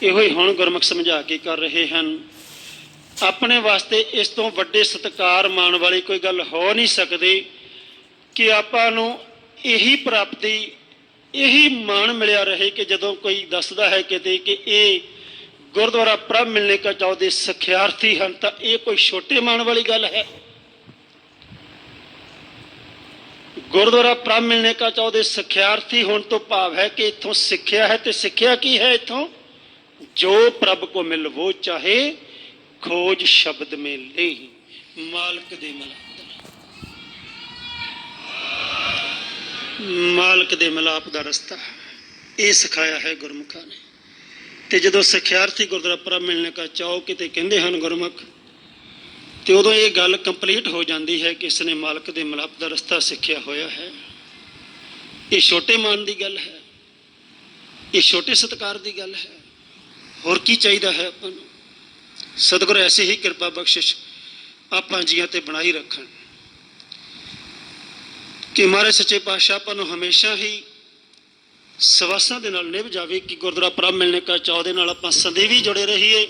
ਇਹੋ ਹੀ ਹੁਣ ਗੁਰਮੁਖ ਸਮਝਾ ਕੇ ਕਰ ਰਹੇ ਹਨ। ਆਪਣੇ ਵਾਸਤੇ ਇਸ ਤੋਂ ਵੱਡੇ ਸਤਿਕਾਰ ਮਾਣ ਵਾਲੀ ਕੋਈ ਗੱਲ ਹੋ ਨਹੀਂ ਸਕਦੀ ਕਿ ਆਪਾਂ ਨੂੰ ਇਹੀ ਪ੍ਰਾਪਤੀ, ਇਹੀ ਮਾਣ ਮਿਲਿਆ ਰਹੇ ਕਿ ਜਦੋਂ ਕੋਈ ਦੱਸਦਾ ਹੈ ਕਿਤੇ ਕਿ ਇਹ ਗੁਰਦੁਆਰਾ ਪ੍ਰਭ ਮਿਲਣੇ ਕਾ ਚਾਹੁੰਦੇ ਸਿੱਖਿਆਰਥੀ ਹਨ, ਤਾਂ ਇਹ ਕੋਈ ਛੋਟੇ ਮਾਣ ਵਾਲੀ ਗੱਲ ਹੈ। ਗੁਰਦੁਆਰਾ ਪ੍ਰਭ ਮਿਲਣੇ ਕਾ ਚਾਹੁੰਦੇ ਸਿੱਖਿਆਰਥੀ ਹੋਣ ਤੋਂ ਭਾਵ ਹੈ ਕਿ ਇੱਥੋਂ ਸਿੱਖਿਆ ਹੈ। ਤੇ ਸਿੱਖਿਆ ਕੀ ਹੈ ਇੱਥੋਂ? ਜੋ ਪ੍ਰਭ ਕੋ ਮਿਲ ਵੋ ਚਾਹੇ, ਖੋਜ ਸ਼ਬਦ ਮੇਂ ਲੈ, ਮਾਲਕ ਦੇ ਮਿਲਾਪ, ਮਾਲਕ ਦੇ ਮਿਲਾਪ ਦਾ ਰਸਤਾ ਇਹ ਸਿਖਾਇਆ ਹੈ ਗੁਰਮੁਖਾਂ ਨੇ। ਤੇ ਜਦੋਂ ਸਿੱਖਿਆਰਥੀ ਗੁਰਦੁਆਰਾ ਪ੍ਰਭ ਮਿਲਣੇ ਕਾ ਚਾਹੋ ਕਿਤੇ ਕਹਿੰਦੇ ਹਨ ਗੁਰਮੁਖ, ਤੇ ਉਦੋਂ ਇਹ ਗੱਲ ਕੰਪਲੀਟ ਹੋ ਜਾਂਦੀ ਹੈ ਕਿ ਇਸ ਨੇ ਮਾਲਕ ਦੇ ਮਿਲਾਪ ਦਾ ਰਸਤਾ ਸਿੱਖਿਆ ਹੋਇਆ ਹੈ। ਇਹ ਛੋਟੇ ਮਾਨ ਦੀ ਗੱਲ ਹੈ, ਇਹ ਛੋਟੇ ਸਤਿਕਾਰ ਦੀ ਗੱਲ ਹੈ। ਹੋਰ ਕੀ ਚਾਹੀਦਾ ਹੈ ਆਪਾਂ ਨੂੰ? ਸਤਿਗੁਰ ਐਸੀ ਹੀ ਕਿਰਪਾ ਬਖਸ਼ਿਸ਼ ਆਪਾਂ ਜੀਆਂ ਤੇ ਬਣਾਈ ਰੱਖਣ ਕਿ ਮਹਾਰਾਜ ਸੱਚੇ ਪਾਤਸ਼ਾਹ ਆਪਾਂ ਨੂੰ ਹਮੇਸ਼ਾ ਹੀ ਸਵਾਸਾਂ ਦੇ ਨਾਲ ਨਿਭ ਜਾਵੇ ਕਿ ਗੁਰਦੁਆਰਾ ਪ੍ਰਭ ਮਿਲਣੇ ਕਾ ਚਾਅ ਦੇ ਨਾਲ ਆਪਾਂ ਸदैव ਜੁੜੇ ਰਹੀਏ।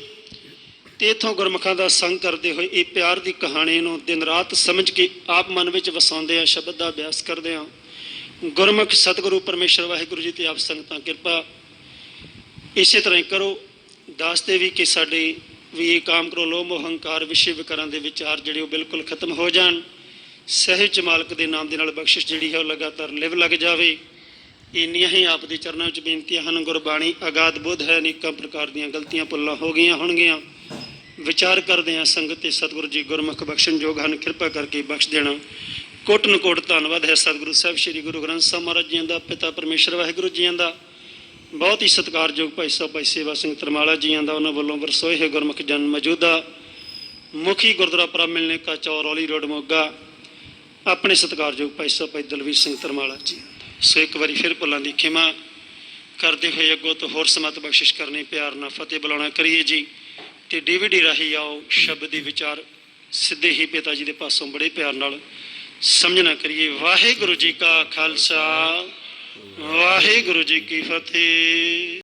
ਤੇ ਇੱਥੋਂ ਗੁਰਮੁਖਾਂ ਦਾ ਸੰਗ ਕਰਦੇ ਹੋਏ ਇਹ ਪਿਆਰ ਦੀ ਕਹਾਣੀ ਨੂੰ ਦਿਨ ਰਾਤ ਸਮਝ ਕੇ ਆਪ ਮਨ ਵਿੱਚ ਵਸਾਉਂਦੇ ਹਾਂ, ਸ਼ਬਦ ਦਾ ਅਭਿਆਸ ਕਰਦੇ ਹਾਂ। ਗੁਰਮੁਖ ਸਤਿਗੁਰੂ ਪਰਮੇਸ਼ਰ ਵਾਹਿਗੁਰੂ ਜੀ ਤੇ ਆਪ ਸੰਗਤਾਂ ਕਿਰਪਾ ਇਸੇ ਤਰ੍ਹਾਂ ਹੀ ਕਰੋ। ਦਾਸ ਤੇ ਵੀ ਕਿ ਸਾਡੇ ਵੀ ਕਾਮ ਕਰੋ ਲੋਭ ਮੋਹ ਹੰਕਾਰ ਵਿਸ਼ੇ ਵਿਕਾਰਾਂ ਦੇ ਵਿਚਾਰ ਜਿਹੜੇ ਉਹ ਬਿਲਕੁਲ ਖਤਮ ਹੋ ਜਾਣ। ਸਹਿਜ ਮਾਲਕ ਦੇ ਨਾਮ ਦੇ ਨਾਲ ਬਖਸ਼ਿਸ਼ ਜਿਹੜੀ ਹੈ ਉਹ ਲਗਾਤਾਰ ਲਿਵ ਲੱਗ ਜਾਵੇ। ਇੰਨੀਆਂ ਹੀ ਆਪ ਦੇ ਚਰਨਾਂ ਵਿੱਚ ਬੇਨਤੀਆਂ ਹਨ। ਗੁਰਬਾਣੀ ਅਗਾਧ ਬੁੱਧ ਹੈ, ਅਨੇਕਾਂ ਪ੍ਰਕਾਰ ਦੀਆਂ ਗਲਤੀਆਂ ਭੁੱਲਾਂ ਹੋ ਗਈਆਂ ਹੋਣਗੀਆਂ। ਵਿਚਾਰ ਕਰਦੇ ਹਾਂ ਸੰਗਤ ਤੇ ਸਤਿਗੁਰੂ ਜੀ ਗੁਰਮੁਖ ਬਖਸ਼ਣ ਯੋਗ ਹਨ, ਕਿਰਪਾ ਕਰਕੇ ਬਖਸ਼ ਦੇਣਾ। ਕੋਟ ਨਕੋਟ ਧੰਨਵਾਦ ਹੈ ਸਤਿਗੁਰੂ ਸਾਹਿਬ ਸ੍ਰੀ ਗੁਰੂ ਗ੍ਰੰਥ ਸਾਹਿਬ ਮਹਾਰਾਜ ਜੀਆਂ ਦਾ, ਪਿਤਾ ਪਰਮੇਸ਼ਰ ਵਾਹਿਗੁਰੂ ਜੀਆਂ ਦਾ, ਬਹੁਤ ਹੀ ਸਤਿਕਾਰਯੋਗ ਭਾਈ ਸਾਹਿਬ ਭਾਈ ਸੇਵਾ ਸਿੰਘ ਤਰਮਾਲਾ ਜੀਆਂ ਦਾ, ਉਹਨਾਂ ਵੱਲੋਂ ਵਰਸੋਏ ਹੈ ਗੁਰਮੁਖ ਜਨ ਮੌਜੂਦਾ ਮੁਖੀ ਗੁਰਦੁਆਰਾ ਪ੍ਰਭ ਮਿਲਣੇ ਕਾ ਚੌਰ ਔਲੀ ਰੋਡ ਮੋਗਾ, ਆਪਣੇ ਸਤਿਕਾਰਯੋਗ ਭਾਈ ਸਾਹਿਬ ਭਾਈ ਦਲਵੀਰ ਸਿੰਘ ਤਰਮਾਲਾ ਜੀ। ਸੋ ਇੱਕ ਵਾਰੀ ਫਿਰ ਭੁੱਲਾਂ ਦੀ ਖਿਮਾ ਕਰਦੇ ਹੋਏ ਅੱਗੋਂ ਤੋਂ ਹੋਰ ਸਮਤ ਬਖਸ਼ਿਸ਼ ਕਰਨੀ, ਪਿਆਰ ਨਾਲ ਫਤਿਹ ਬੁਲਾਉਣਾ ਕਰੀਏ ਜੀ। ਤੇ DVD ਰਾਹੀਂ ਆਓ ਸ਼ਬਦ ਦੇ ਵਿਚਾਰ ਸਿੱਧੇ ਹੀ ਪਿਤਾ ਜੀ ਦੇ ਪਾਸੋਂ ਬੜੇ ਪਿਆਰ ਨਾਲ ਸਮਝਣਾ ਕਰੀਏ। ਵਾਹਿਗੁਰੂ ਜੀ ਕਾ ਖਾਲਸਾ, ਵਾਹਿਗੁਰੂ ਜੀ ਕੀ ਫਤਿਹ।